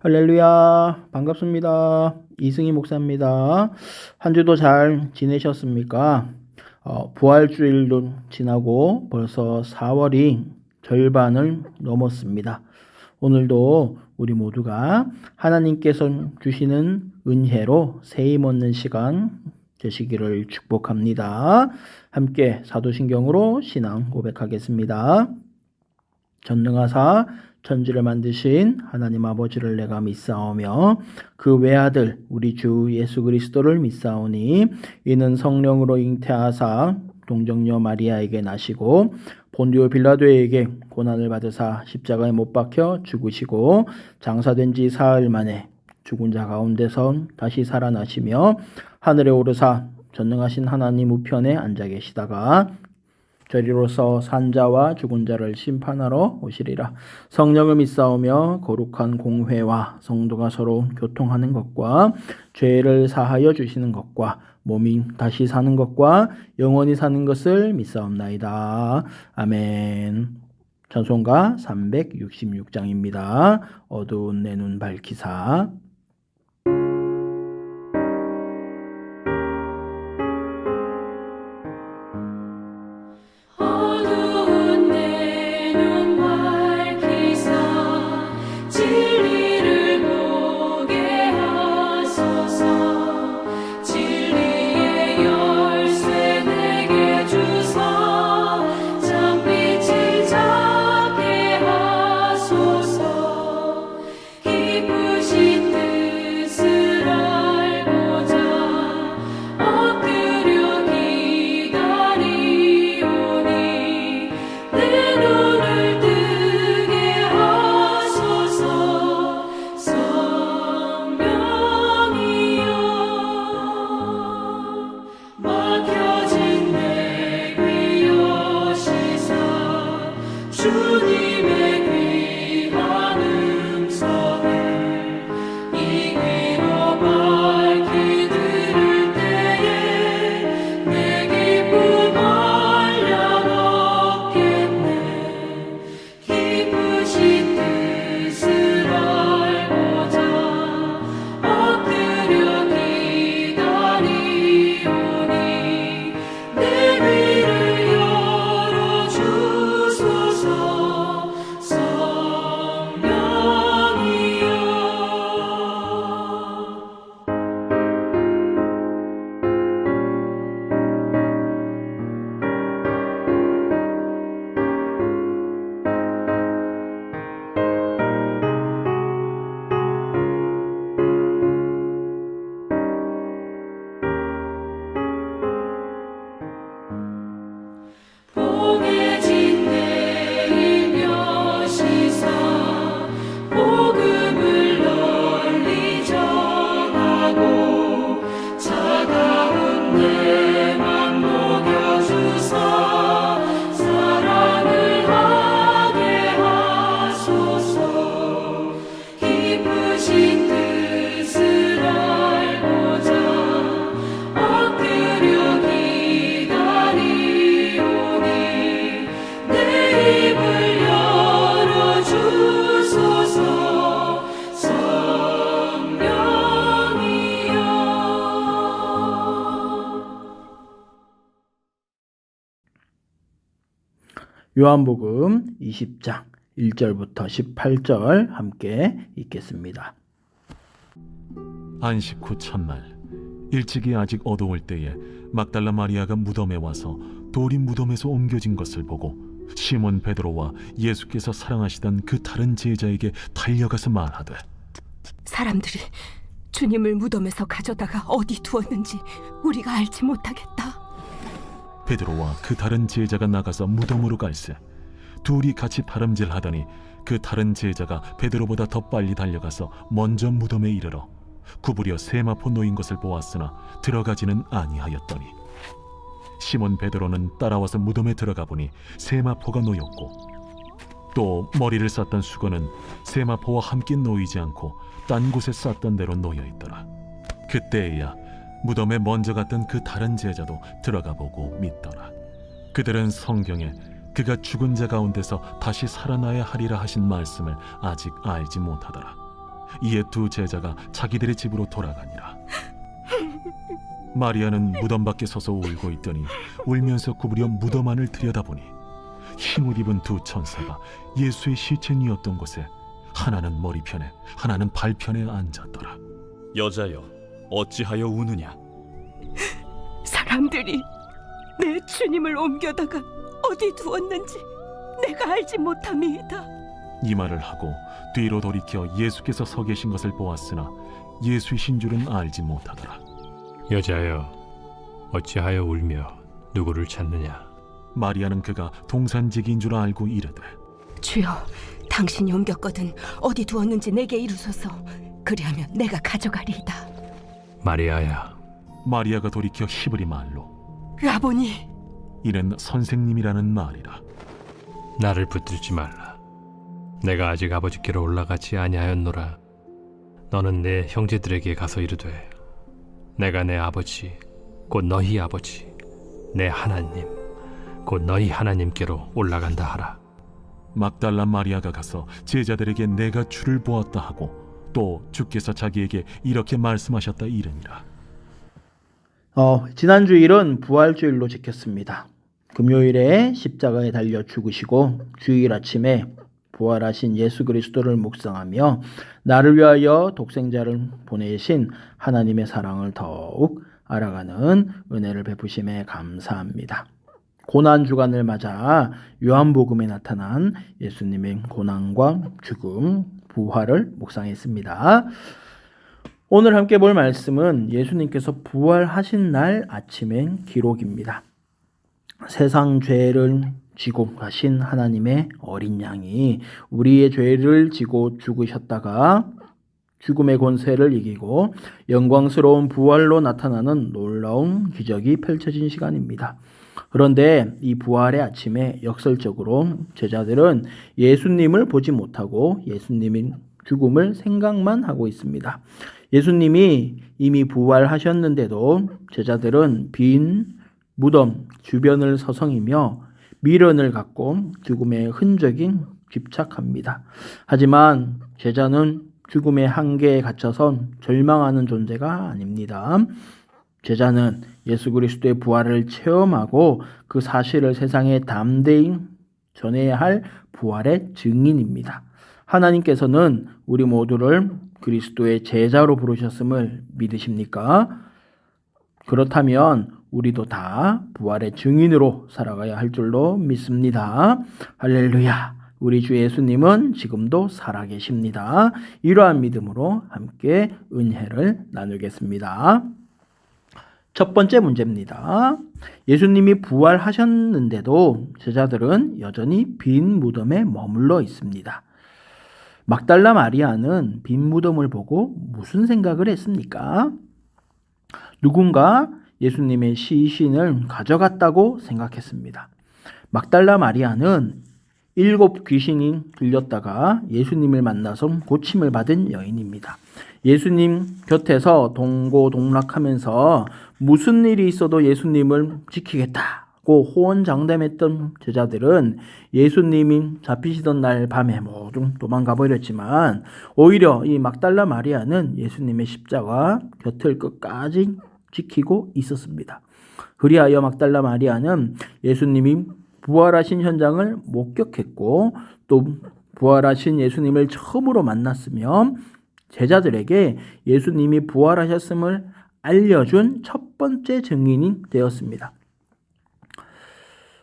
할렐루야, 반갑습니다. 이승희 목사입니다. 한 주도 잘 지내셨습니까? 부활주일도 지나고 벌써 4월이 절반을 넘었습니다. 오늘도 우리 모두가 하나님께서 주시는 은혜로 세임 얻는 시간 되시기를 축복합니다. 함께 사도신경으로 신앙 고백하겠습니다. 전능하사 천지를 만드신 하나님 아버지를 내가 믿사오며 그 외아들 우리 주 예수 그리스도를 믿사오니 이는 성령으로 잉태하사 동정녀 마리아에게 나시고 본디오 빌라도에게 고난을 받으사 십자가에 못 박혀 죽으시고 장사된 지 사흘 만에 죽은 자 가운데서 다시 살아나시며 하늘에 오르사 전능하신 하나님 우편에 앉아 계시다가 저리로서 산자와 죽은 자를 심판하러 오시리라. 성령을 믿사오며 거룩한 공회와 성도가 서로 교통하는 것과 죄를 사하여 주시는 것과 몸이 다시 사는 것과 영원히 사는 것을 믿사옵나이다. 아멘. 찬송가 366장입니다. 어두운 내 눈 밝히사. 요한복음 20장 1절부터 18절 함께 읽겠습니다. 안식 후 첫날 일찍이 아직 어두울 때에 막달라 마리아가 무덤에 와서 돌이 무덤에서 옮겨진 것을 보고 시몬 베드로와 예수께서 사랑하시던 그 다른 제자에게 달려가서 말하되, 사람들이 주님을 무덤에서 가져다가 어디 두었는지 우리가 알지 못하겠다. 베드로와 그 다른 제자가 나가서 무덤으로 갈새 둘이 같이 다름질하더니 그 다른 제자가 베드로보다 더 빨리 달려가서 먼저 무덤에 이르러 구부려 세마포 놓인 것을 보았으나 들어가지는 아니하였더니 시몬 베드로는 따라와서 무덤에 들어가 보니 세마포가 놓였고 또 머리를 쌌던 수건은 세마포와 함께 놓이지 않고 딴 곳에 쌌던 대로 놓여 있더라. 그때에야 무덤에 먼저 갔던 그 다른 제자도 들어가 보고 믿더라. 그들은 성경에 그가 죽은 자 가운데서 다시 살아나야 하리라 하신 말씀을 아직 알지 못하더라. 이에 두 제자가 자기들의 집으로 돌아가니라. 마리아는 무덤 밖에 서서 울고 있더니 울면서 구부려 무덤 안을 들여다보니 흰옷 입은 두 천사가 예수의 시체 뉘었던 곳에 하나는 머리편에 하나는 발편에 앉았더라. 여자여, 어찌하여 우느냐? 사람들이 내 주님을 옮겨다가 어디 두었는지 내가 알지 못함이이다. 이 말을 하고 뒤로 돌이켜 예수께서 서 계신 것을 보았으나 예수이신 줄은 알지 못하더라. 여자여, 어찌하여 울며 누구를 찾느냐? 마리아는 그가 동산지기인 줄 알고 이르되, 주여, 당신이 옮겼거든 어디 두었는지 내게 이루소서. 그리하면 내가 가져가리이다. 마리아야. 마리아가 돌이켜 히브리 말로 라보니, 이는 선생님이라는 말이라. 나를 붙들지 말라. 내가 아직 아버지께로 올라가지 아니하였노라. 너는 내 형제들에게 가서 이르되, 내가 내 아버지 곧 너희 아버지 내 하나님 곧 너희 하나님께로 올라간다 하라. 막달라 마리아가 가서 제자들에게 내가 주를 보았다 하고 또 주께서 자기에게 이렇게 말씀하셨다 이르니라. 지난 주일은 부활주일로 지켰습니다. 금요일에 십자가에 달려 죽으시고 주일 아침에 부활하신 예수 그리스도를 묵상하며 나를 위하여 독생자를 보내신 하나님의 사랑을 더욱 알아가는 은혜를 베푸심에 감사합니다. 고난주간을 맞아 요한복음에 나타난 예수님의 고난과 죽음, 부활을 묵상했습니다. 오늘 함께 볼 말씀은 예수님께서 부활하신 날 아침의 기록입니다. 세상 죄를 지고 가신 하나님의 어린 양이 우리의 죄를 지고 죽으셨다가 죽음의 권세를 이기고 영광스러운 부활로 나타나는 놀라운 기적이 펼쳐진 시간입니다. 그런데 이 부활의 아침에 역설적으로 제자들은 예수님을 보지 못하고 예수님의 죽음을 생각만 하고 있습니다. 예수님이 이미 부활하셨는데도 제자들은 빈 무덤 주변을 서성이며 미련을 갖고 죽음의 흔적이 집착합니다. 하지만 제자는 죽음의 한계에 갇혀서 절망하는 존재가 아닙니다. 제자는 예수 그리스도의 부활을 체험하고 그 사실을 세상에 담대히 전해야 할 부활의 증인입니다. 하나님께서는 우리 모두를 그리스도의 제자로 부르셨음을 믿으십니까? 그렇다면 우리도 다 부활의 증인으로 살아가야 할 줄로 믿습니다. 할렐루야! 우리 주 예수님은 지금도 살아계십니다. 이러한 믿음으로 함께 은혜를 나누겠습니다. 첫 번째 문제입니다. 예수님이 부활하셨는데도 제자들은 여전히 빈 무덤에 머물러 있습니다. 막달라 마리아는 빈 무덤을 보고 무슨 생각을 했습니까? 누군가 예수님의 시신을 가져갔다고 생각했습니다. 막달라 마리아는 7 귀신이 들렸다가 예수님을 만나서 고침을 받은 여인입니다. 예수님 곁에서 동고동락하면서 무슨 일이 있어도 예수님을 지키겠다고 호언장담했던 제자들은 예수님이 잡히시던 날 밤에 모두 도망가 버렸지만 오히려 이 막달라 마리아는 예수님의 십자가 곁을 끝까지 지키고 있었습니다. 그리하여 막달라 마리아는 예수님이 부활하신 현장을 목격했고 또 부활하신 예수님을 처음으로 만났으며 제자들에게 예수님이 부활하셨음을 알려준 첫 번째 증인이 되었습니다.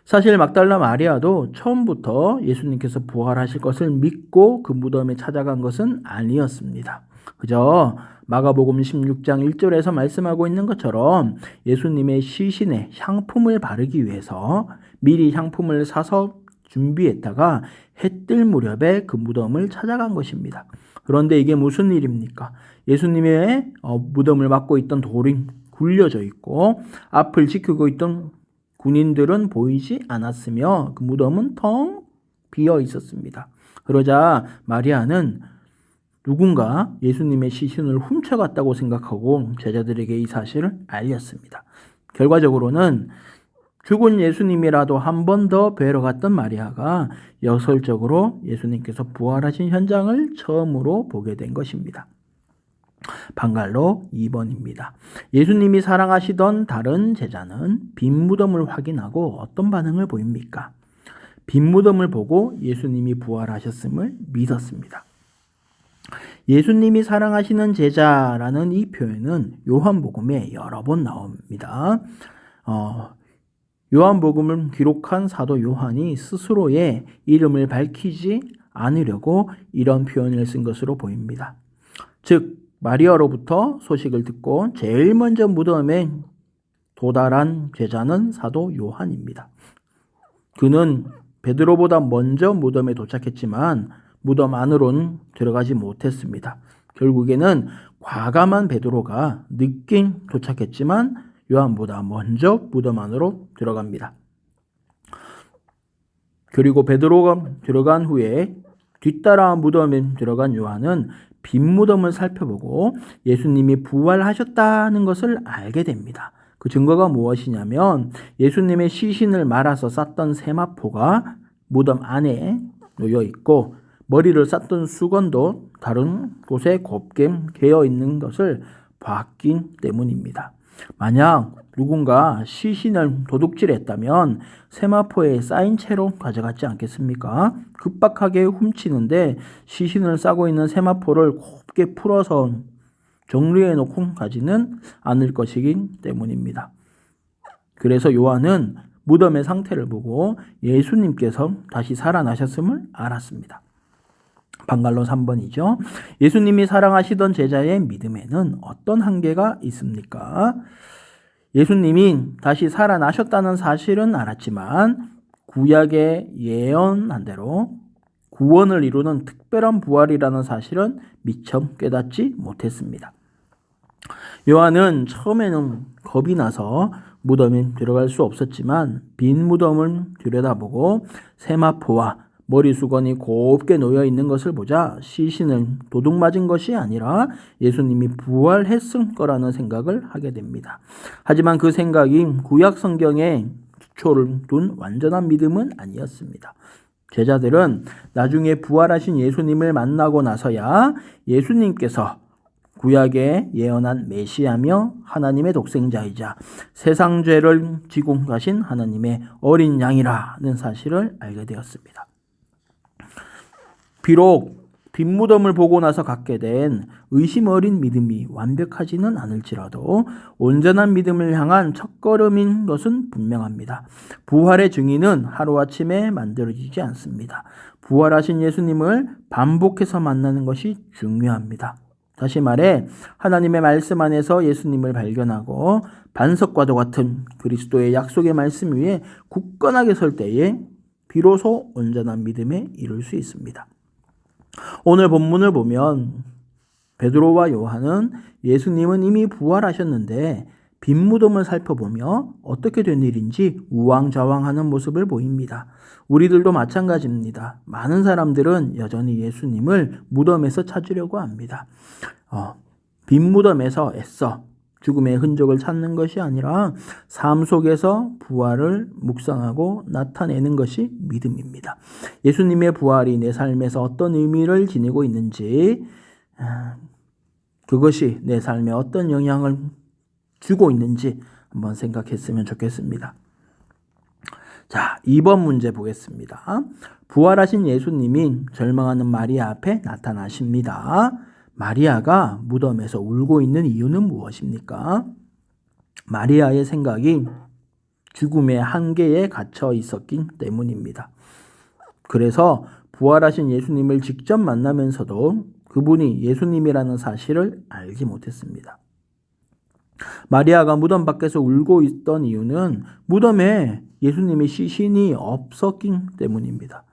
사실 막달라 마리아도 처음부터 예수님께서 부활하실 것을 믿고 그 무덤에 찾아간 것은 아니었습니다. 그저 마가복음 16장 1절에서 말씀하고 있는 것처럼 예수님의 시신에 향품을 바르기 위해서 미리 향품을 사서 준비했다가 해 뜰 무렵에 그 무덤을 찾아간 것입니다. 그런데 이게 무슨 일입니까? 예수님의 무덤을 막고 있던 돌이 굴려져 있고 앞을 지키고 있던 군인들은 보이지 않았으며 그 무덤은 텅 비어 있었습니다. 그러자 마리아는 누군가 예수님의 시신을 훔쳐갔다고 생각하고 제자들에게 이 사실을 알렸습니다. 결과적으로는 죽은 예수님이라도 한 번 더 뵈러 갔던 마리아가 역설적으로 예수님께서 부활하신 현장을 처음으로 보게 된 것입니다. 방갈로 2번입니다. 예수님이 사랑하시던 다른 제자는 빈 무덤을 확인하고 어떤 반응을 보입니까? 빈 무덤을 보고 예수님이 부활하셨음을 믿었습니다. 예수님이 사랑하시는 제자라는 이 표현은 요한복음에 여러 번 나옵니다. 요한복음을 기록한 사도 요한이 스스로의 이름을 밝히지 않으려고 이런 표현을 쓴 것으로 보입니다. 즉 마리아로부터 소식을 듣고 제일 먼저 무덤에 도달한 제자는 사도 요한입니다. 그는 베드로보다 먼저 무덤에 도착했지만 무덤 안으로는 들어가지 못했습니다. 결국에는 과감한 베드로가 늦게 도착했지만 요한보다 먼저 무덤 안으로 들어갑니다. 그리고 베드로가 들어간 후에 뒤따라 무덤에 들어간 요한은 빈 무덤을 살펴보고 예수님이 부활하셨다는 것을 알게 됩니다. 그 증거가 무엇이냐면 예수님의 시신을 말아서 쌌던 세마포가 무덤 안에 놓여 있고 머리를 쌌던 수건도 다른 곳에 곱게 개어 있는 것을 봤기 때문입니다. 만약 누군가 시신을 도둑질했다면 세마포에 쌓인 채로 가져갔지 않겠습니까? 급박하게 훔치는데 시신을 싸고 있는 세마포를 곱게 풀어서 정리해 놓고 가지는 않을 것이기 때문입니다. 그래서 요한은 무덤의 상태를 보고 예수님께서 다시 살아나셨음을 알았습니다. 방갈로 3번이죠. 예수님이 사랑하시던 제자의 믿음에는 어떤 한계가 있습니까? 예수님이 다시 살아나셨다는 사실은 알았지만 구약에 예언한 대로 구원을 이루는 특별한 부활이라는 사실은 미처 깨닫지 못했습니다. 요한은 처음에는 겁이 나서 무덤에 들어갈 수 없었지만 빈 무덤을 들여다보고 세마포와 머리 수건이 곱게 놓여 있는 것을 보자 시신을 도둑 맞은 것이 아니라 예수님이 부활했을 거라는 생각을 하게 됩니다. 하지만 그 생각이 구약 성경에 기초를 둔 완전한 믿음은 아니었습니다. 제자들은 나중에 부활하신 예수님을 만나고 나서야 예수님께서 구약에 예언한 메시아며 하나님의 독생자이자 세상 죄를 지고 가신 하나님의 어린 양이라는 사실을 알게 되었습니다. 비록 빈 무덤을 보고 나서 갖게 된 의심 어린 믿음이 완벽하지는 않을지라도 온전한 믿음을 향한 첫걸음인 것은 분명합니다. 부활의 증인은 하루아침에 만들어지지 않습니다. 부활하신 예수님을 반복해서 만나는 것이 중요합니다. 다시 말해 하나님의 말씀 안에서 예수님을 발견하고 반석과도 같은 그리스도의 약속의 말씀 위에 굳건하게 설 때에 비로소 온전한 믿음에 이룰 수 있습니다. 오늘 본문을 보면 베드로와 요한은 예수님은 이미 부활하셨는데 빈 무덤을 살펴보며 어떻게 된 일인지 우왕좌왕하는 모습을 보입니다. 우리들도 마찬가지입니다. 많은 사람들은 여전히 예수님을 무덤에서 찾으려고 합니다. 빈 무덤에서 애써 죽음의 흔적을 찾는 것이 아니라 삶 속에서 부활을 묵상하고 나타내는 것이 믿음입니다. 예수님의 부활이 내 삶에서 어떤 의미를 지니고 있는지, 그것이 내 삶에 어떤 영향을 주고 있는지 한번 생각했으면 좋겠습니다. 자, 2번 문제 보겠습니다. 부활하신 예수님이 절망하는 마리아 앞에 나타나십니다. 마리아가 무덤에서 울고 있는 이유는 무엇입니까? 마리아의 생각이 죽음의 한계에 갇혀 있었기 때문입니다. 그래서 부활하신 예수님을 직접 만나면서도 그분이 예수님이라는 사실을 알지 못했습니다. 마리아가 무덤 밖에서 울고 있던 이유는 무덤에 예수님의 시신이 없었기 때문입니다.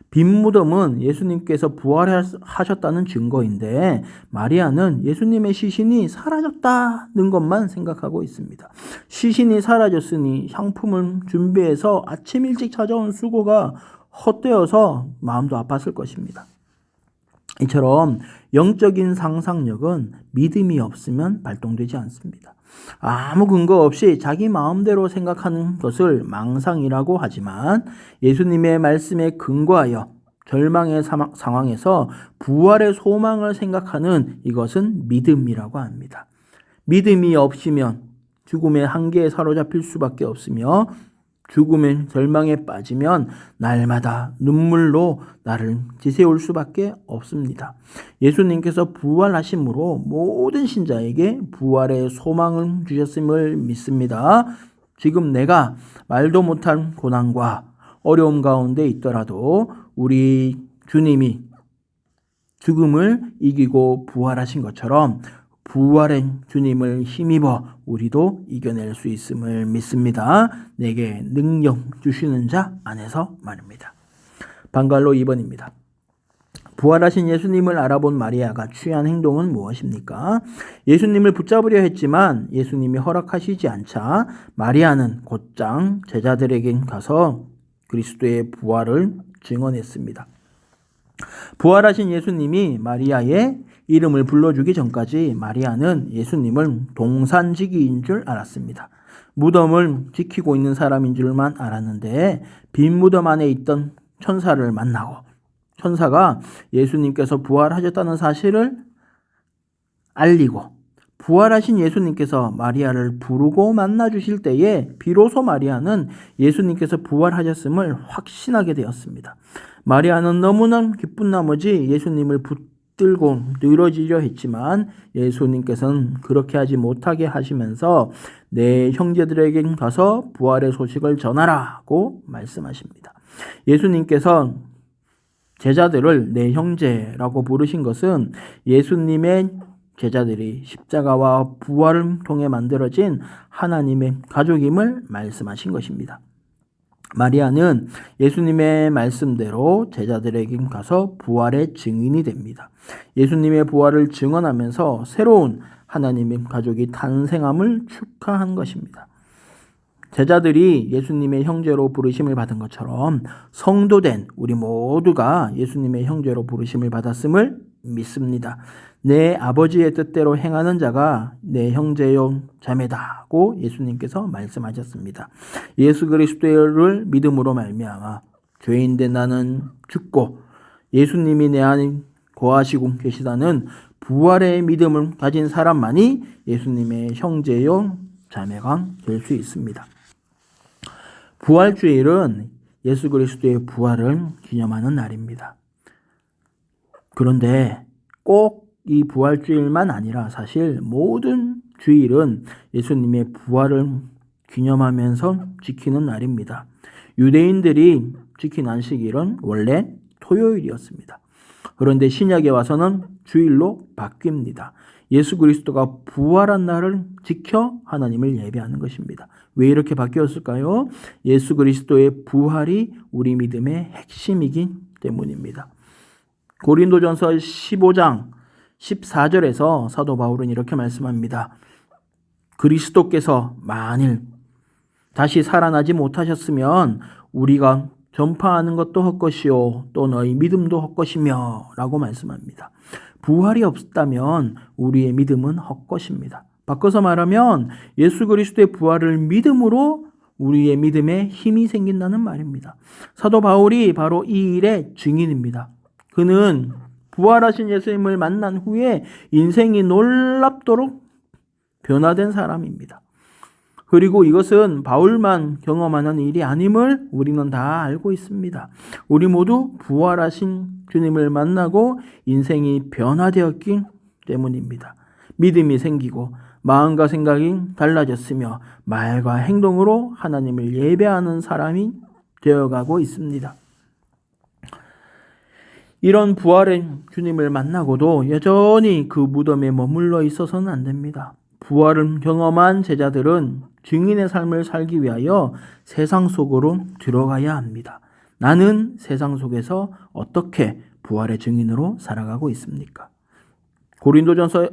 빈 무덤은 예수님께서 부활하셨다는 증거인데 마리아는 예수님의 시신이 사라졌다는 것만 생각하고 있습니다. 시신이 사라졌으니 향품을 준비해서 아침 일찍 찾아온 수고가 헛되어서 마음도 아팠을 것입니다. 이처럼 영적인 상상력은 믿음이 없으면 발동되지 않습니다. 아무 근거 없이 자기 마음대로 생각하는 것을 망상이라고 하지만 예수님의 말씀에 근거하여 절망의 상황에서 부활의 소망을 생각하는 이것은 믿음이라고 합니다. 믿음이 없으면 죽음의 한계에 사로잡힐 수밖에 없으며 죽음의 절망에 빠지면 날마다 눈물로 나를 지새울 수밖에 없습니다. 예수님께서 부활하심으로 모든 신자에게 부활의 소망을 주셨음을 믿습니다. 지금 내가 말도 못할 고난과 어려움 가운데 있더라도 우리 주님이 죽음을 이기고 부활하신 것처럼 부활의 주님을 힘입어 우리도 이겨낼 수 있음을 믿습니다. 내게 능력 주시는 자 안에서 말입니다. 방갈로 2번입니다. 부활하신 예수님을 알아본 마리아가 취한 행동은 무엇입니까? 예수님을 붙잡으려 했지만 예수님이 허락하시지 않자 마리아는 곧장 제자들에게 가서 그리스도의 부활을 증언했습니다. 부활하신 예수님이 마리아의 이름을 불러주기 전까지 마리아는 예수님을 동산지기인 줄 알았습니다. 무덤을 지키고 있는 사람인 줄만 알았는데 빈 무덤 안에 있던 천사를 만나고 천사가 예수님께서 부활하셨다는 사실을 알리고 부활하신 예수님께서 마리아를 부르고 만나 주실 때에 비로소 마리아는 예수님께서 부활하셨음을 확신하게 되었습니다. 마리아는 너무나 기쁜 나머지 예수님을 붙들고 늘어지려 했지만 예수님께서는 그렇게 하지 못하게 하시면서 내 형제들에게 가서 부활의 소식을 전하라고 말씀하십니다. 예수님께서 제자들을 내 형제라고 부르신 것은 예수님의 제자들이 십자가와 부활을 통해 만들어진 하나님의 가족임을 말씀하신 것입니다. 마리아는 예수님의 말씀대로 제자들에게 가서 부활의 증인이 됩니다. 예수님의 부활을 증언하면서 새로운 하나님의 가족이 탄생함을 축하한 것입니다. 제자들이 예수님의 형제로 부르심을 받은 것처럼 성도된 우리 모두가 예수님의 형제로 부르심을 받았음을 믿습니다. 내 아버지의 뜻대로 행하는 자가 내 형제요 자매다고 예수님께서 말씀하셨습니다. 예수 그리스도를 믿음으로 말미암아 죄인된 나는 죽고 예수님이 내 안에 거하시고 계시다는 부활의 믿음을 가진 사람만이 예수님의 형제요 자매가 될 수 있습니다. 부활주일은 예수 그리스도의 부활을 기념하는 날입니다. 그런데 꼭 이 부활주일만 아니라 사실 모든 주일은 예수님의 부활을 기념하면서 지키는 날입니다. 유대인들이 지킨 안식일은 원래 토요일이었습니다. 그런데 신약에 와서는 주일로 바뀝니다. 예수 그리스도가 부활한 날을 지켜 하나님을 예배하는 것입니다. 왜 이렇게 바뀌었을까요? 예수 그리스도의 부활이 우리 믿음의 핵심이기 때문입니다. 고린도전서 15장 14절에서 사도 바울은 이렇게 말씀합니다. 그리스도께서 만일 다시 살아나지 못하셨으면 우리가 전파하는 것도 헛것이요 또 너희 믿음도 헛것이며 라고 말씀합니다. 부활이 없다면 우리의 믿음은 헛것입니다. 바꿔서 말하면 예수 그리스도의 부활을 믿음으로 우리의 믿음에 힘이 생긴다는 말입니다. 사도 바울이 바로 이 일의 증인입니다. 그는 부활하신 예수님을 만난 후에 인생이 놀랍도록 변화된 사람입니다. 그리고 이것은 바울만 경험하는 일이 아님을 우리는 다 알고 있습니다. 우리 모두 부활하신 주님을 만나고 인생이 변화되었기 때문입니다. 믿음이 생기고 마음과 생각이 달라졌으며 말과 행동으로 하나님을 예배하는 사람이 되어가고 있습니다. 이런 부활의 주님을 만나고도 여전히 그 무덤에 머물러 있어서는 안 됩니다. 부활을 경험한 제자들은 증인의 삶을 살기 위하여 세상 속으로 들어가야 합니다. 나는 세상 속에서 어떻게 부활의 증인으로 살아가고 있습니까? 고린도전서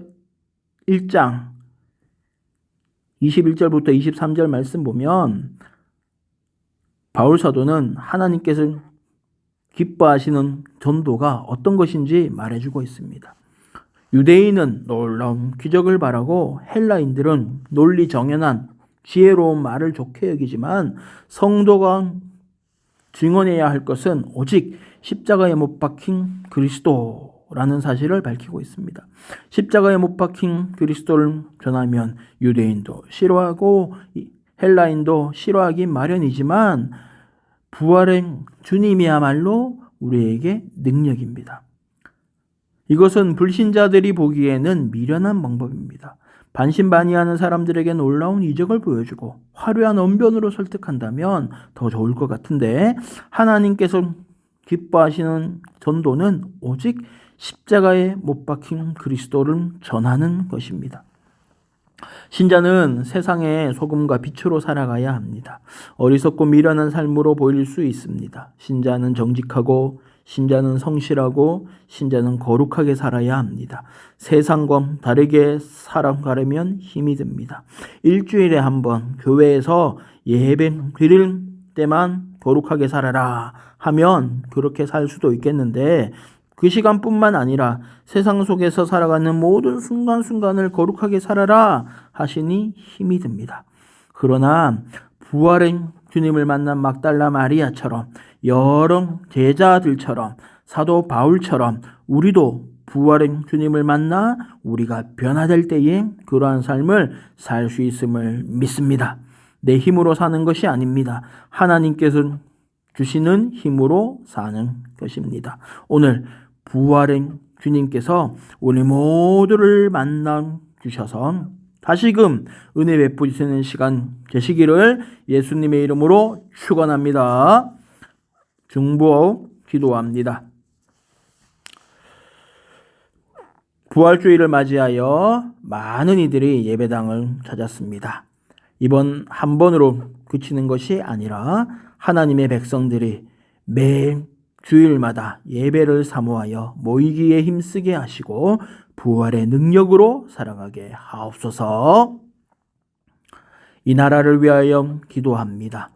1장 21절부터 23절 말씀 보면 바울 사도는 하나님께서 기뻐하시는 전도가 어떤 것인지 말해주고 있습니다. 유대인은 놀라운 기적을 바라고 헬라인들은 논리 정연한 지혜로운 말을 좋게 여기지만 성도가 증언해야 할 것은 오직 십자가에 못 박힌 그리스도라는 사실을 밝히고 있습니다. 십자가에 못 박힌 그리스도를 전하면 유대인도 싫어하고 헬라인도 싫어하기 마련이지만 부활의 주님이야말로 우리에게 능력입니다. 이것은 불신자들이 보기에는 미련한 방법입니다. 반신반의하는 사람들에게 놀라운 이적을 보여주고 화려한 언변으로 설득한다면 더 좋을 것 같은데 하나님께서 기뻐하시는 전도는 오직 십자가에 못 박힌 그리스도를 전하는 것입니다. 신자는 세상의 소금과 빛으로 살아가야 합니다. 어리석고 미련한 삶으로 보일 수 있습니다. 신자는 정직하고 신자는 성실하고 신자는 거룩하게 살아야 합니다. 세상과 다르게 살아가려면 힘이 듭니다. 일주일에 한 번 교회에서 예배 드릴 때만 거룩하게 살아라 하면 그렇게 살 수도 있겠는데 그 시간뿐만 아니라 세상 속에서 살아가는 모든 순간순간을 거룩하게 살아라 하시니 힘이 듭니다. 그러나 부활의 주님을 만난 막달라 마리아처럼 여러 제자들처럼 사도 바울처럼 우리도 부활의 주님을 만나 우리가 변화될 때에 그러한 삶을 살 수 있음을 믿습니다. 내 힘으로 사는 것이 아닙니다. 하나님께서 주시는 힘으로 사는 것입니다. 오늘 부활의 주님께서 우리 모두를 만나 주셔서 다시금 은혜 베푸시는 시간 되시기를 예수님의 이름으로 축원합니다. 중보 기도합니다. 부활주의를 맞이하여 많은 이들이 예배당을 찾았습니다. 이번 한 번으로 그치는 것이 아니라 하나님의 백성들이 매일 주일마다 예배를 사모하여 모이기에 힘쓰게 하시고 부활의 능력으로 살아가게 하옵소서. 이 나라를 위하여 기도합니다.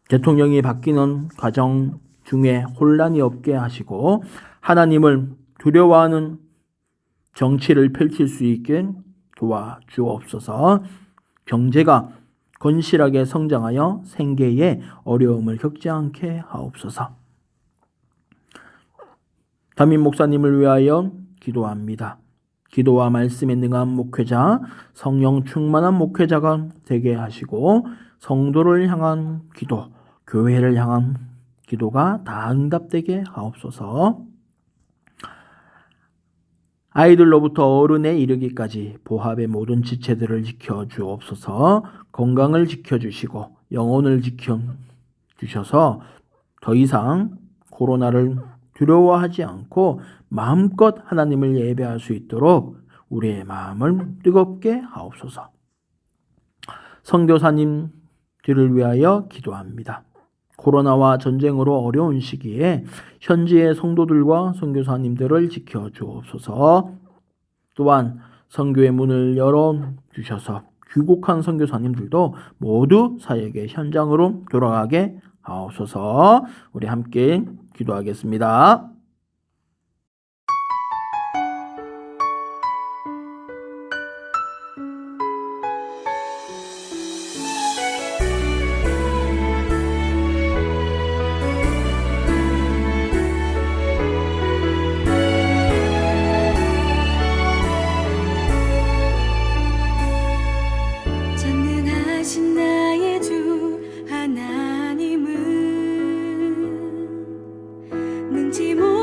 대통령이 바뀌는 과정 중에 혼란이 없게 하시고 하나님을 두려워하는 정치를 펼칠 수 있게 도와주옵소서. 경제가 건실하게 성장하여 생계에 어려움을 겪지 않게 하옵소서. 담임 목사님을 위하여 기도합니다. 기도와 말씀에 능한 목회자, 성령 충만한 목회자가 되게 하시고 성도를 향한 기도, 교회를 향한 기도가 다 응답되게 하옵소서. 아이들로부터 어른에 이르기까지 보합의 모든 지체들을 지켜주옵소서. 건강을 지켜주시고 영혼을 지켜주셔서 더 이상 코로나를 두려워하지 않고 마음껏 하나님을 예배할 수 있도록 우리의 마음을 뜨겁게 하옵소서. 선교사님들을 위하여 기도합니다. 코로나와 전쟁으로 어려운 시기에 현지의 성도들과 선교사님들을 지켜주옵소서. 또한 선교의 문을 열어주셔서 귀국한 선교사님들도 모두 사역의 현장으로 돌아가게 하옵소서. 우리 함께 기도하겠습니다. 전능하신 나의 주 하나님은 능지 못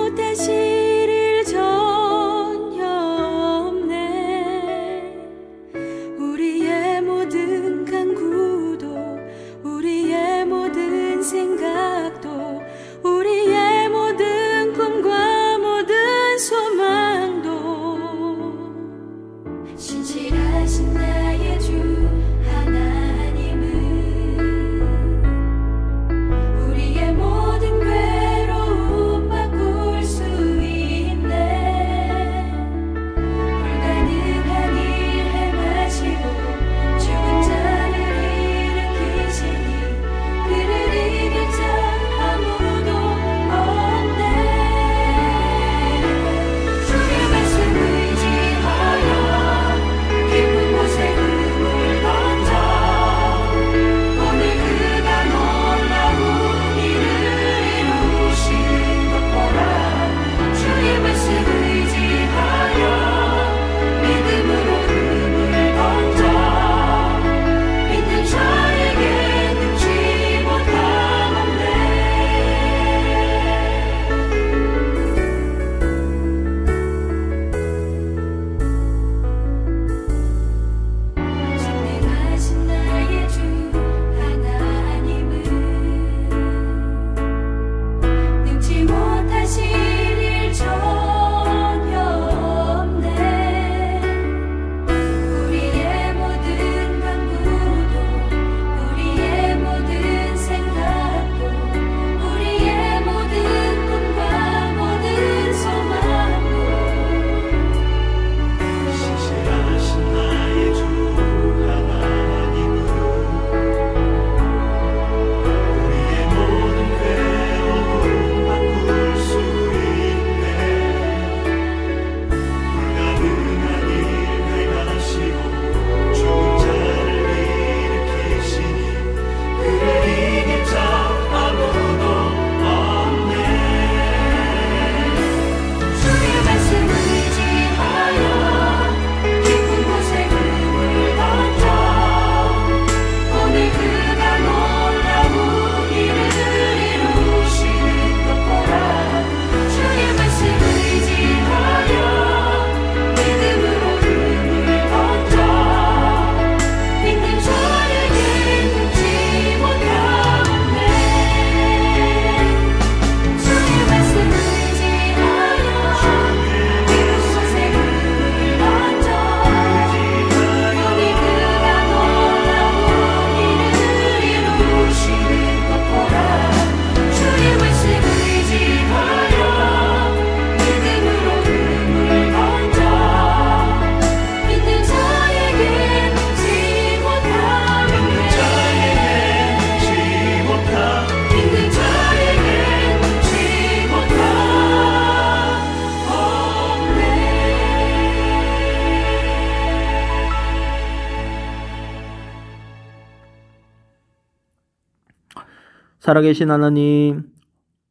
살아계신 하나님,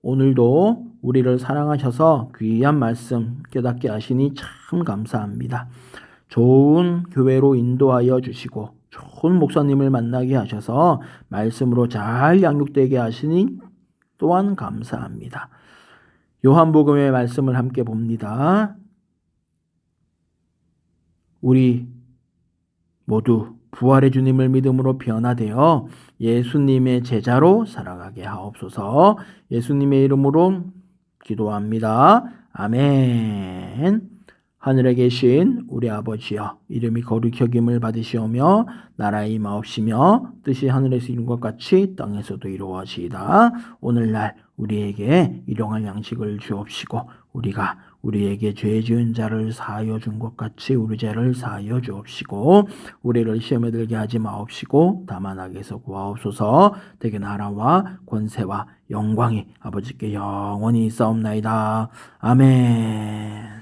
오늘도 우리를 사랑하셔서 귀한 말씀 깨닫게 하시니 참 감사합니다. 좋은 교회로 인도하여 주시고 좋은 목사님을 만나게 하셔서 말씀으로 잘 양육되게 하시니 또한 감사합니다. 요한복음의 말씀을 함께 봅니다. 우리 모두 부활의 주님을 믿음으로 변화되어 예수님의 제자로 살아가게 하옵소서. 예수님의 이름으로 기도합니다. 아멘. 하늘에 계신 우리 아버지여, 이름이 거룩히 여김을 받으시오며 나라의 임하옵시며 뜻이 하늘에서 이룬 것 같이 땅에서도 이루어지이다. 오늘날 우리에게 일용할 양식을 주옵시고 우리가 우리에게 죄 지은 자를 사하여 준 것 같이 우리 죄를 사하여 주옵시고 우리를 시험에 들게 하지 마옵시고 다만 악에서 구하옵소서. 대개 나라와 권세와 영광이 아버지께 영원히 있사옵나이다. 아멘.